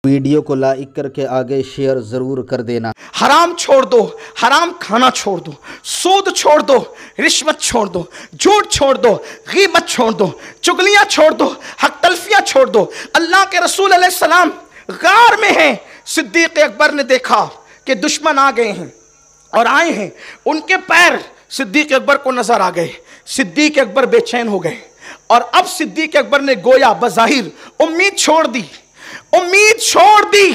Video को like करके आगे शेयर ज़रूर कर देना। हराम छोड़ दो, हराम खाना छोड़ दो, सूद छोड़ दो, रिश्वत छोड़ दो, झूठ छोड़ दो, गीबत छोड़ दो, चुगलियां छोड़ दो, हक तलफियां छोड़ दो। अल्लाह के रसूल अलैहिस्सलाम गार में हैं, सिद्दीक अकबर ने देखा कि दुश्मन आ गए हैं और आए हैं, उनके पैर सिद्दीक अकबर को नजर आ गए। सिद्दीक अकबर बेचैन हो गए और अब सिद्दीक अकबर ने गोया बज़ाहिर उम्मीद छोड़ दी, उम्मीद छोड़ दी,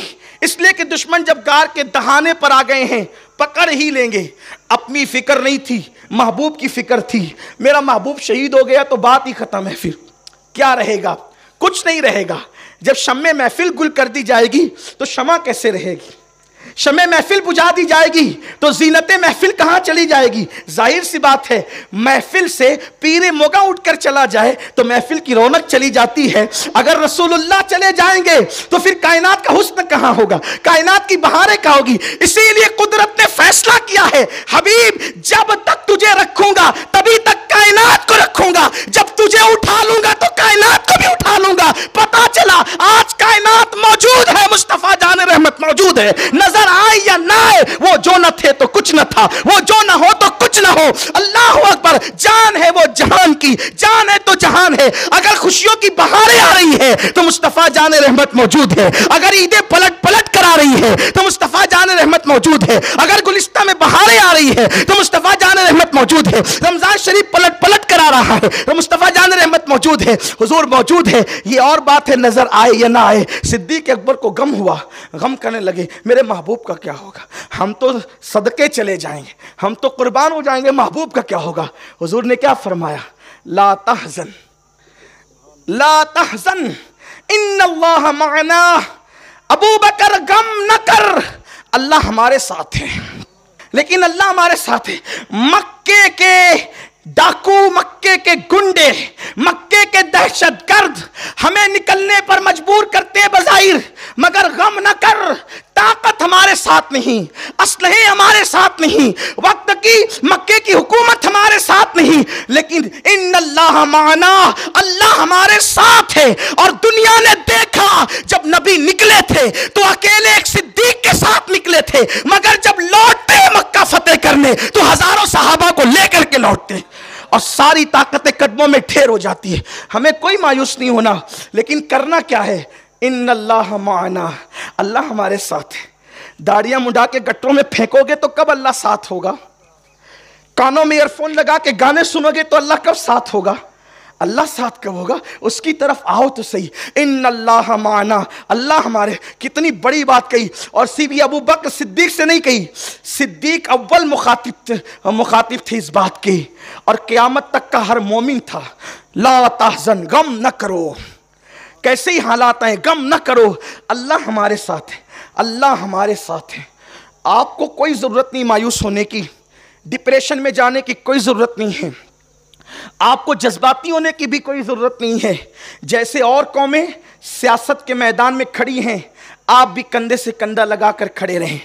इसलिए कि दुश्मन जब गार के दहाने पर आ गए हैं पकड़ ही लेंगे। अपनी फिक्र नहीं थी, महबूब की फिक्र थी। मेरा महबूब शहीद हो गया तो बात ही खत्म है, फिर क्या रहेगा? कुछ नहीं रहेगा। जब शम्मे महफिल गुल कर दी जाएगी तो शमा कैसे रहेगी? शमे महफिल बुझा दी जाएगी तो जीनते महफिल कहां चली जाएगी? जाहिर सी बात है, महफिल से पीरे मोगा उठकर चला जाए तो महफिल की रौनक चली जाती है। अगर रसूलुल्लाह चले जाएंगे तो फिर कायनात का हुस्न कहां होगा, कायनात की बहारें कहां होगी? इसीलिए कुदरत ने फैसला किया है, हबीब जब तक तुझे रखूंगा तभी तक कायनात को रखूंगा, जब तुझे उठा लूंगा तो कायनात को भी उठा लूंगा। पता चला आज कायनात मौजूद है, मुस्तफा जान रहमत मौजूद है। नजर आए या ना आए, वो जो न थे तो कुछ न था, वो जो न हो तो कुछ न हो। अल्लाह अकबर, जान है वो जहान की, जान है तो जहान है। अगर खुशियों की बहारें आ रही है तो मुस्तफा जान रहमत मौजूद है। अगर ईदें पलट पलट कर आ रही है तो मुस्तफा जान रहमत मौजूद है। अगर गुलिस्तान में बहारें आ रही है तो मुस्तफा जान रहमत मौजूद है। रमजान शरीफ पलट पलट कर आ रहा है तो मुस्तफा जान रहमत मौजूद है, हुजूर मौजूद है। ये और बात है, नजर आए या ना आए। सिद्दीक अकबर को गम हुआ, गम करने लगे, मेरे महबूब का क्या होगा? हम तो सदके चले जाएंगे, हम तो कुर्बान हो जाएंगे, महबूब का क्या होगा? हुजूर ने क्या फरमाया? ला तहज़न, ला तहज़न, इन्नल्लाह मअना। अबू बकर गम न कर, अल्लाह हमारे साथ है। लेकिन अल्लाह हमारे साथ है। मक्के के डाकू, मक्के के गुंडे, मक्के के दहशतगर्द हमें निकलने पर मजबूर करते हैं बज़ाहिर, मगर गम न कर, ताकत हमारे साथ नहीं, असलहे हमारे साथ नहीं, वक्त की मक्के की हुकूमत हमारे साथ नहीं, लेकिन इन्नल्लाह माना, अल्लाह हमारे साथ है। और दुनिया ने देखा जब नबी निकले थे तो अकेले एक सिद्दीक के साथ निकले थे, मगर जब लौटते मक्का फतेह करने तो हजारों सहाबा को लेकर के लौटते और सारी ताकतें कदमों में ढेर हो जाती है। हमें कोई मायूस नहीं होना, लेकिन करना क्या है? इन्नल्लाह माना, अल्लाह हमारे साथ है। दाढ़ियां मुंडा के गट्टों में फेंकोगे तो कब अल्लाह साथ होगा? कानों में ईयरफोन लगा के गाने सुनोगे तो अल्लाह कब साथ होगा? अल्लाह साथ कब होगा? उसकी तरफ आओ तो सही। इन्नल्लाह माना, अल्लाह हमारे। कितनी बड़ी बात कही, और सिर्फ अबू बकर सिद्दीक से नहीं कही, सिद्दीक अव्वल मुखातिब थे इस बात की, और क़यामत तक का हर मोमिन था। ला तहज़न, गम न करो, कैसे ही हालात आए गम न करो, अल्लाह हमारे साथ है, अल्लाह हमारे साथ है। आपको कोई ज़रूरत नहीं मायूस होने की, डिप्रेशन में जाने की कोई ज़रूरत नहीं है, आपको जज्बाती होने की भी कोई ज़रूरत नहीं है। जैसे और कौमें सियासत के मैदान में खड़ी हैं, आप भी कंधे से कंधा लगाकर खड़े रहें।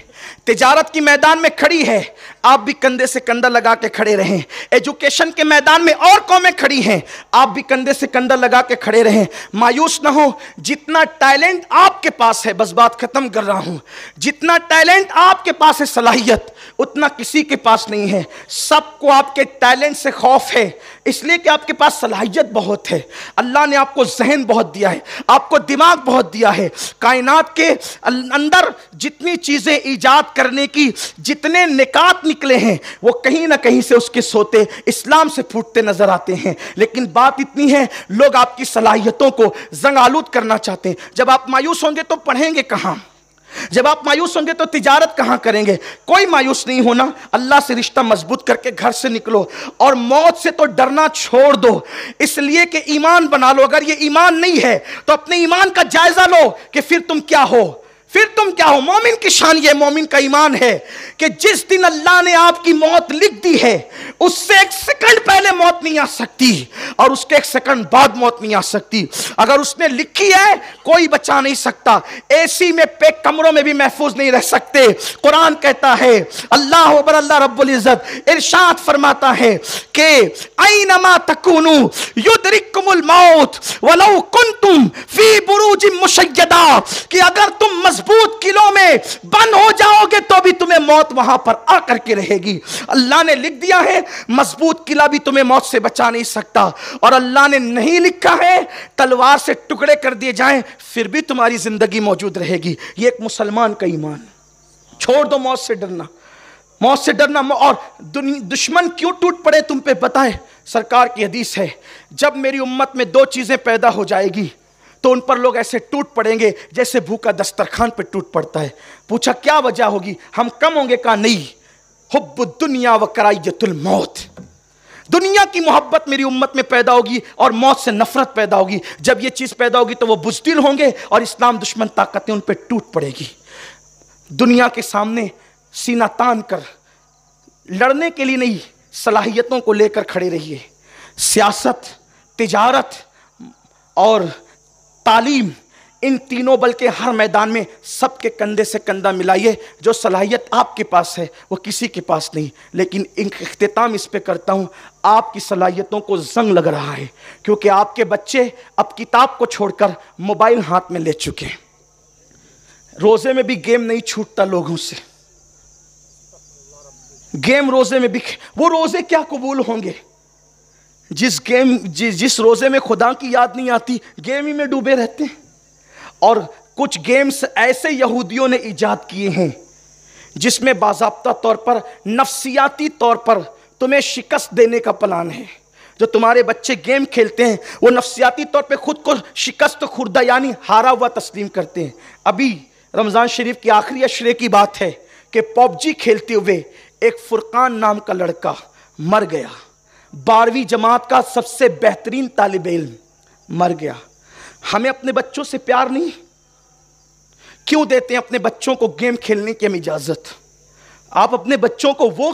तिजारत की मैदान में खड़ी है, आप भी कंधे से कंधा लगा के खड़े रहें। एजुकेशन के मैदान में और कौमें खड़ी हैं, आप भी कंधे से कंधा लगा के खड़े रहें। मायूस ना हो, जितना टैलेंट आपके पास है, बस बात खत्म कर रहा हूं, जितना टैलेंट आपके पास है, सलाहियत, उतना किसी के पास नहीं है। सबको आपके टैलेंट से खौफ है, इसलिए कि आपके पास सलाहियत बहुत है। अल्लाह ने आपको जहन बहुत दिया है, आपको दिमाग बहुत दिया है। कायनात के अंदर जितनी चीजें इजाद करने की, जितने निकात निकले हैं, वो कहीं ना कहीं से उसके सोते इस्लाम से फूटते नजर आते हैं। लेकिन बात इतनी है, लोग आपकी सलाहियतों को जंग आलूद करना चाहते हैं। जब आप मायूस होंगे तो पढ़ेंगे कहां? जब आप मायूस होंगे तो तिजारत कहां करेंगे? कोई मायूस नहीं होना, अल्लाह से रिश्ता मजबूत करके घर से निकलो, और मौत से तो डरना छोड़ दो, इसलिए कि ईमान बना लो। अगर ये ईमान नहीं है तो अपने ईमान का जायजा लो कि फिर तुम क्या हो। फिर तुम क्या हो? मोमिन की शान ये, मोमिन का ईमान है कि जिस दिन अल्लाह ने आपकी मौत लिख दी है उससे 1 सेकंड पहले मौत नहीं आ सकती और उसके 1 सेकंड बाद मौत नहीं आ सकती। अगर उसने लिखी है कोई बचा नहीं सकता। एसी में पैक कमरों में भी महफूज नहीं रह सकते। कुरान कहता है, अल्लाह अकबर, अल्लाह रब्बुल इज्जत इरशाद फरमाता है कि ऐनमा तकुनु युदरिकुमुल मौत वलौ कुंतुम फी बुरूजिम मुशय्यदा, कि अगर तुम मजबूत किलों में बंद हो जाओगे तो भी तुम्हें मौत वहां पर आकर के रहेगी। अल्लाह ने लिख दिया है मजबूत किला भी तुम्हें मौत से बचा नहीं सकता, और अल्लाह ने नहीं लिखा है तलवार से टुकड़े कर दिए जाएं फिर भी तुम्हारी जिंदगी मौजूद रहेगी। ये एक मुसलमान का ईमान। छोड़ दो मौत से डरना, मौत से डरना। और दुश्मन क्यों टूट पड़े तुम पे पता है? सरकार की हदीस है, जब मेरी उम्मत में 2 चीजें पैदा हो जाएगी तो उन पर लोग ऐसे टूट पड़ेंगे जैसे भूखा दस्तरखान पे टूट पड़ता है। पूछा क्या वजह होगी? हम कम होंगे? कहा नहीं, हुब्बुद दुनिया व कराइयतुल मौत। दुनिया की मोहब्बत मेरी उम्मत में पैदा होगी और मौत से नफरत पैदा होगी। जब ये चीज पैदा होगी तो वो बुज़दिल होंगे और इस्लाम दुश्मन ताकतें उन पर टूट पड़ेगी। दुनिया के सामने सीना तान कर लड़ने के लिए नहीं, सलाहियतों को लेकर खड़े रहिए। सियासत, तिजारत और तालीम, इन तीनों बल्कि हर मैदान में सबके कंधे से कंधा मिलाइए। जो सलाहियत आपके पास है वो किसी के पास नहीं। लेकिन इख्तिताम इस पे करता हूँ, आपकी सलाहियतों को जंग लग रहा है क्योंकि आपके बच्चे अब किताब को छोड़कर मोबाइल हाथ में ले चुके हैं। रोजे में भी गेम नहीं छूटता लोगों से, गेम रोजे में भी। वो रोजे क्या कबूल होंगे जिस रोजे में खुदा की याद नहीं आती, गेम ही में डूबे रहते हैं। और कुछ गेम्स ऐसे यहूदियों ने इजाद किए हैं जिसमें बाज़ाब्ता तौर पर नफ्सियाती तौर पर तुम्हें शिकस्त देने का प्लान है। जो तुम्हारे बच्चे गेम खेलते हैं वो नफ्सियाती तौर पे खुद को शिकस्त खुर्दा यानी हारा हुआ तस्लीम करते हैं। अभी रमज़ान शरीफ की आखिरी अशरे की बात है कि पबजी खेलते हुए एक फुरकान नाम का लड़का मर गया। 12वीं जमात का सबसे बेहतरीन तालिब इल्म मर गया। हमें अपने बच्चों से प्यार नहीं, क्यों देते हैं अपने बच्चों को गेम खेलने की हम इजाज़त? आप अपने बच्चों को वो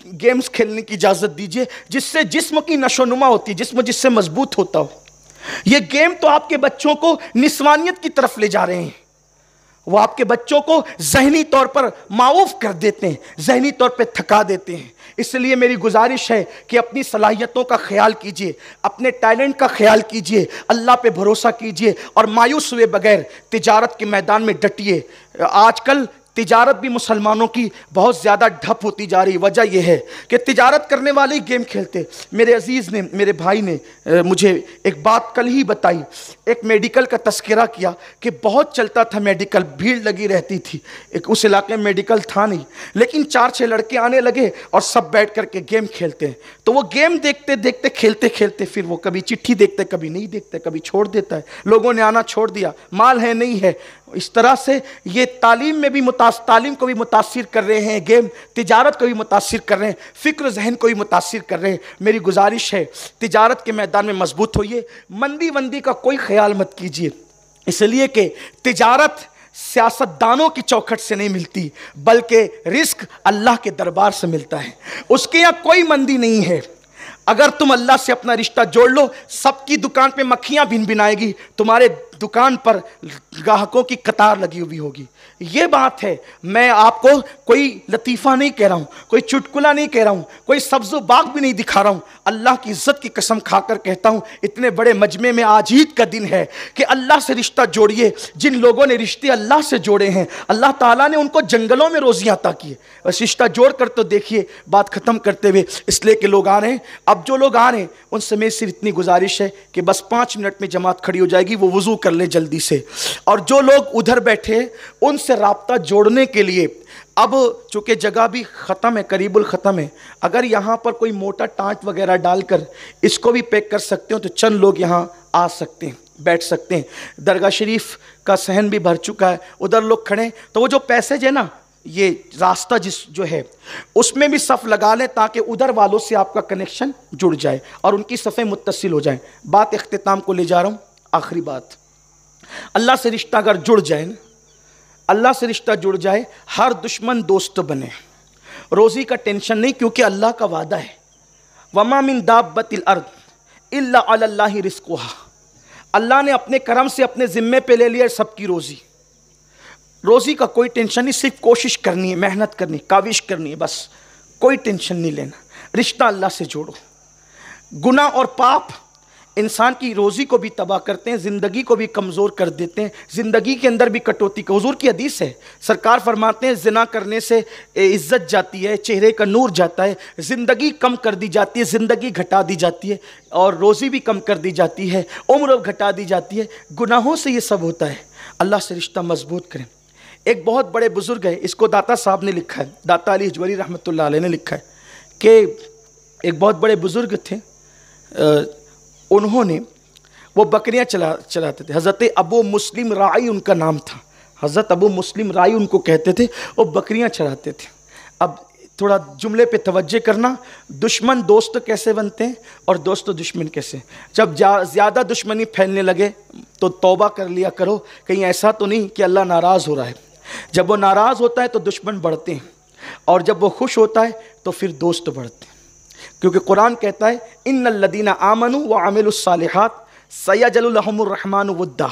गेम्स खेलने की इजाज़त दीजिए जिससे जिस्म की नशोनुमा होती है, जिस्म जिससे मजबूत होता हो। ये गेम तो आपके बच्चों को निस्वानियत की तरफ ले जा रहे हैं। वो आपके बच्चों को ज़हनी तौर पर माऊफ कर देते हैं, ज़हनी तौर पे थका देते हैं। इसलिए मेरी गुजारिश है कि अपनी सलाहियतों का ख्याल कीजिए, अपने टैलेंट का ख्याल कीजिए, अल्लाह पे भरोसा कीजिए और मायूस हुए बगैर तिजारत के मैदान में डटिए। आजकल तिजारत भी मुसलमानों की बहुत ज़्यादा ठप होती जा रही। वजह यह है कि तिजारत करने वाले ही गेम खेलते। मेरे अजीज़ ने, मेरे भाई ने मुझे एक बात कल ही बताई। एक मेडिकल का तस्करा किया कि बहुत चलता था मेडिकल, भीड़ लगी रहती थी। एक उस इलाके में मेडिकल था नहीं, लेकिन 4-6 लड़के आने लगे और सब बैठ कर के गेम खेलते हैं। तो वो गेम देखते देखते खेलते खेलते फिर वो कभी चिट्ठी देखते, कभी नहीं देखते, कभी छोड़ देता है। लोगों ने आना छोड़ दिया, माल है नहीं है। इस तरह से ये तालीम को भी मुतासिर कर रहे हैं, गेम तिजारत को भी मुतासिर कर रहे हैं, फ़िक्र जहन को भी मुतासिर कर रहे हैं। मेरी गुजारिश है तिजारत के मैदान में मजबूत होइए, मंदी वंदी का कोई ख्याल मत कीजिए। इसलिए कि तिजारत सियासतदानों की चौखट से नहीं मिलती, बल्कि रिस्क अल्लाह के दरबार से मिलता है। उसके यहाँ कोई मंदी नहीं है। अगर तुम अल्लाह से अपना रिश्ता जोड़ लो, सबकी दुकान पे मक्खियां भिन भिनाएगी, तुम्हारे दुकान पर ग्राहकों की कतार लगी हुई होगी। ये बात है। मैं आपको कोई लतीफ़ा नहीं कह रहा हूँ, कोई चुटकुला नहीं कह रहा हूँ, कोई सब्ज़ो बाग भी नहीं दिखा रहा हूँ। अल्लाह की इज़्ज़त की कसम खाकर कहता हूँ, इतने बड़े मजमे में आज ईद का दिन है कि अल्लाह से रिश्ता जोड़िए। जिन लोगों ने रिश्ते अल्लाह से जोड़े हैं, अल्लाह ताला ने उनको जंगलों में रोज़ियाँ अता की है। बस रिश्ता जोड़ कर तो देखिए। बात ख़त्म करते हुए, इसलिए कि लोग आ रहे हैं, अब जो लोग आ रहे हैं उनसे मेरी सिर्फ इतनी गुजारिश है कि बस 5 मिनट में जमात खड़ी हो जाएगी, वो वज़ू कर ले जल्दी से। और जो लोग उधर बैठे उनसे राब्ता जोड़ने के लिए, अब चूँकि जगह भी ख़त्म है, करीबुल ख़त्म है, अगर यहाँ पर कोई मोटा टाँट वगैरह डालकर इसको भी पैक कर सकते हो तो चंद लोग यहाँ आ सकते हैं, बैठ सकते हैं। दरगाह शरीफ का सहन भी भर चुका है, उधर लोग खड़े, तो वो जो पैसेज है ना, ये रास्ता जो है उसमें भी सफ़ लगा लें ताकि उधर वालों से आपका कनेक्शन जुड़ जाए और उनकी सफ़ें मुत्तसिल हो जाएं। बात इख्तिताम को ले जा रहा हूँ। आखिरी बात, अल्लाह से रिश्ता अगर जुड़ जाए ना, अल्लाह से रिश्ता जुड़ जाए, हर दुश्मन दोस्त बने। रोज़ी का टेंशन नहीं, क्योंकि अल्लाह का वादा है, वमा मिन दाब्बतिल अर्द इल्ला अलल्लाहि रिज़्क़ुहा। अल्लाह ने अपने करम से अपने ज़िम्मे पे ले लिया सबकी रोज़ी। रोज़ी का कोई टेंशन नहीं, सिर्फ कोशिश करनी है, मेहनत करनी, काविश करनी है, बस कोई टेंशन नहीं लेना। रिश्ता अल्लाह से जोड़ो। गुनाह और पाप इंसान की रोज़ी को भी तबाह करते हैं, ज़िंदगी को भी कमज़ोर कर देते हैं, ज़िंदगी के अंदर भी कटौती का। हुज़ूर की हदीस है, सरकार फरमाते हैं ज़िना करने से इज़्ज़त जाती है, चेहरे का नूर जाता है, ज़िंदगी कम कर दी जाती है, ज़िंदगी घटा दी जाती है, और रोज़ी भी कम कर दी जाती है, उम्र घटा दी जाती है। गुनाहों से ये सब होता है। अल्लाह से रिश्ता मजबूत करें। एक बहुत बड़े बुज़ुर्ग है, इसको दाता साहब ने लिखा है, दाता अली हिजवरी रहमतुल्लाह अलैह ने लिखा है कि एक बहुत बड़े बुज़ुर्ग थे, उन्होंने वो बकरियां चलाते थे। हज़रत अबू मुस्लिम राई उनका नाम था, हज़रत अबू मुस्लिम राई उनको कहते थे। वो बकरियां चराते थे। अब थोड़ा जुमले पे तवज्जो करना, दुश्मन दोस्त कैसे बनते हैं और दोस्त दुश्मन कैसे। जब ज़्यादा दुश्मनी फैलने लगे तो तौबा कर लिया करो, कहीं ऐसा तो नहीं कि अल्लाह नाराज़ हो रहा है। जब वो नाराज़ होता है तो दुश्मन बढ़ते हैं, और जब वो खुश होता है तो फिर दोस्त बढ़ते हैं। क्योंकि कुरान कहता है इन्नल्लज़ीना आमनू व अमिलुस्सालिहात सयजअलु लहुमुर रहमानु वुद्दा,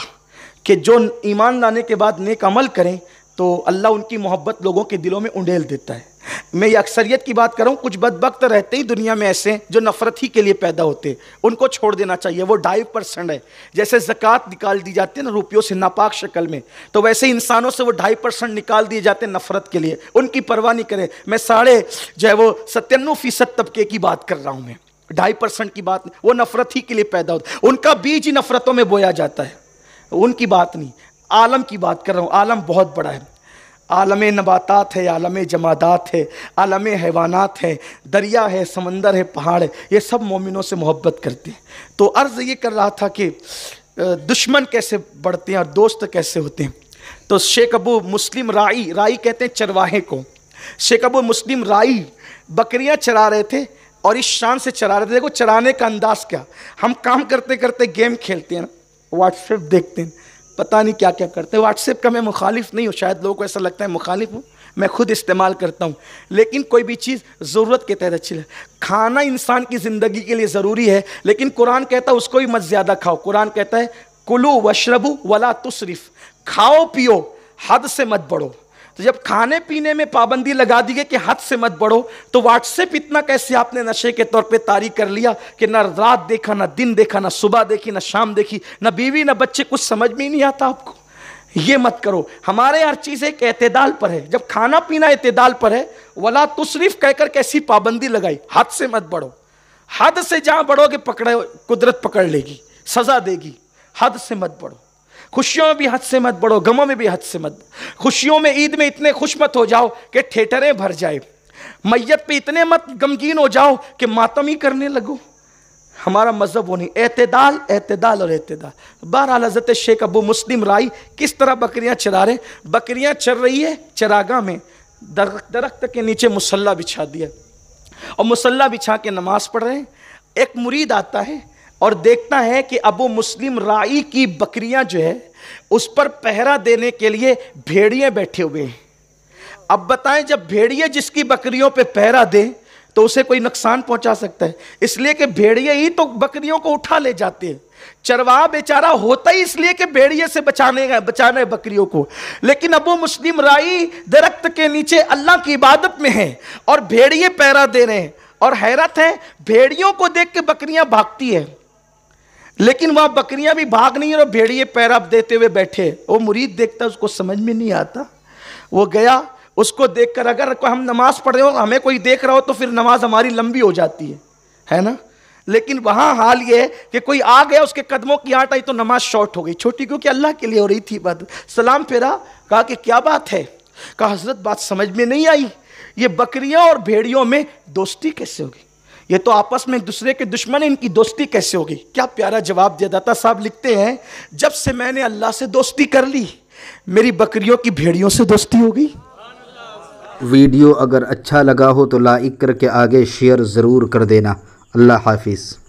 कि जो ईमान लाने के बाद नेक अमल करें तो अल्लाह उनकी मोहब्बत लोगों के दिलों में उंडेल देता है। मैं ये अक्सरियत की बात कर रहा हूँ, कुछ बदबख्त रहते ही दुनिया में ऐसे जो नफ़रत ही के लिए पैदा होते, उनको छोड़ देना चाहिए। वो 2.5% है। जैसे ज़कात निकाल दी जाती है ना रुपयों से नापाक शक्ल में, तो वैसे इंसानों से वो 2.5% निकाल दिए जाते हैं नफ़रत के लिए। उनकी परवाह नहीं करें। मैं 97% तबके की बात कर रहा हूँ, मैं 2.5% की बात नहीं। वो नफ़रत ही के लिए पैदा होता, उनका बीज ही नफ़रतों में बोया जाता है, उनकी बात नहीं। आलम की बात कर रहा हूँ। आलम बहुत बड़ा है। आलम नबातात है, आलम जमादात है, आलम हैवानात है, दरिया है, समंदर है, पहाड़ है, ये सब मोमिनों से मोहब्बत करते हैं। तो अर्ज़ ये कर रहा था कि दुश्मन कैसे बढ़ते हैं और दोस्त कैसे होते हैं। तो शेख अबू मुस्लिम राई, राई कहते हैं चरवाहे को, शेख अबू मुस्लिम राई बकरियां चरा रहे थे और इस शान से चरा रहे थे। देखो चराने का अंदाज़ क्या। हम काम करते करते गेम खेलते हैं ना, व्हाट्सएप देखते हैं, पता नहीं क्या क्या करते हैं। व्हाट्सएप का मैं मुखालिफ नहीं हूँ, शायद लोगों को ऐसा लगता है मुखालिफ हूँ, मैं खुद इस्तेमाल करता हूँ, लेकिन कोई भी चीज़ ज़रूरत के तहत अच्छी है। खाना इंसान की ज़िंदगी के लिए ज़रूरी है, लेकिन कुरान कहता है उसको भी मत ज़्यादा खाओ। कुरान कहता है कुलू वशरबू वला तुसरिफ, खाओ पियो, हद से मत बढ़ो। तो जब खाने पीने में पाबंदी लगा दी गई कि हद से मत बढ़ो, तो व्हाट्सएप इतना कैसे आपने नशे के तौर पे तारी कर लिया कि ना रात देखा, ना दिन देखा, ना सुबह देखी, ना शाम देखी, ना बीवी ना बच्चे, कुछ समझ में ही नहीं आता आपको। ये मत करो। हमारे हर चीज़ एक एतदाल पर है। जब खाना पीना एतदाल पर है, वला तुसरिफ कहकर कैसी पाबंदी लगाई, हद से मत बढ़ो। हद से जहाँ बढ़ोगे पकड़े कुदरत पकड़ लेगी, सज़ा देगी। हद से मत बढ़ो। खुशियों में भी हद से मत बढ़ो, गमों में भी हद से मत। खुशियों में ईद में इतने खुश मत हो जाओ कि ठेठरें भर जाए, मैयत पे इतने मत गमगीन हो जाओ कि मातम ही करने लगो। हमारा मजहब वो नहीं, एतदाल, एतदाल और एतदाल। बहरहाल हज़रत शेख अबू मुस्लिम राई किस तरह बकरियां चरा रहे। बकरियां चर रही है चरागाह में, दरख्त के नीचे मुसल्ला बिछा दिया और मुसल्ला बिछा के नमाज पढ़ रहे हैं। एक मुरीद आता है और देखता है कि अबू मुस्लिम राई की बकरियां जो है उस पर पहरा देने के लिए भेड़िए बैठे हुए हैं। अब बताएं, जब भेड़िए जिसकी बकरियों पे पहरा दे तो उसे कोई नुकसान पहुंचा सकता है, इसलिए कि भेड़िए ही तो बकरियों को उठा ले जाते हैं। चरवाहा बेचारा होता ही इसलिए कि भेड़िए से बचाने बकरियों को। लेकिन अबू मुस्लिम राई दरख्त के नीचे अल्लाह की इबादत में है और भेड़िए पहरा दे रहे हैं। और हैरत है, भेड़ियों को देख के बकरियां भागती है, लेकिन वहां बकरियां भी भाग नहीं और भेड़िए पैरा देते हुए बैठे। वो मुरीद देखता है, उसको समझ में नहीं आता। वो गया, उसको देखकर अगर हम नमाज पढ़ रहे हो, हमें कोई देख रहा हो तो फिर नमाज हमारी लंबी हो जाती है ना। लेकिन वहां हाल ये है कि कोई आ गया, उसके कदमों की आंट आई तो नमाज शॉर्ट हो गई। छोटी क्योंकि अल्लाह के लिए हो रही थी बात। सलाम फेरा, कहा कि क्या बात है। कहा हजरत बात समझ में नहीं आई, ये बकरियां और भेड़ियों में दोस्ती कैसे होगी, ये तो आपस में एक दूसरे के दुश्मन है, इनकी दोस्ती कैसे होगी। क्या प्यारा जवाब दिया। दाता साहब लिखते हैं, जब से मैंने अल्लाह से दोस्ती कर ली, मेरी बकरियों की भेड़ियों से दोस्ती हो गई। वीडियो अगर अच्छा लगा हो तो लाइक करके आगे शेयर ज़रूर कर देना। अल्लाह हाफिज़।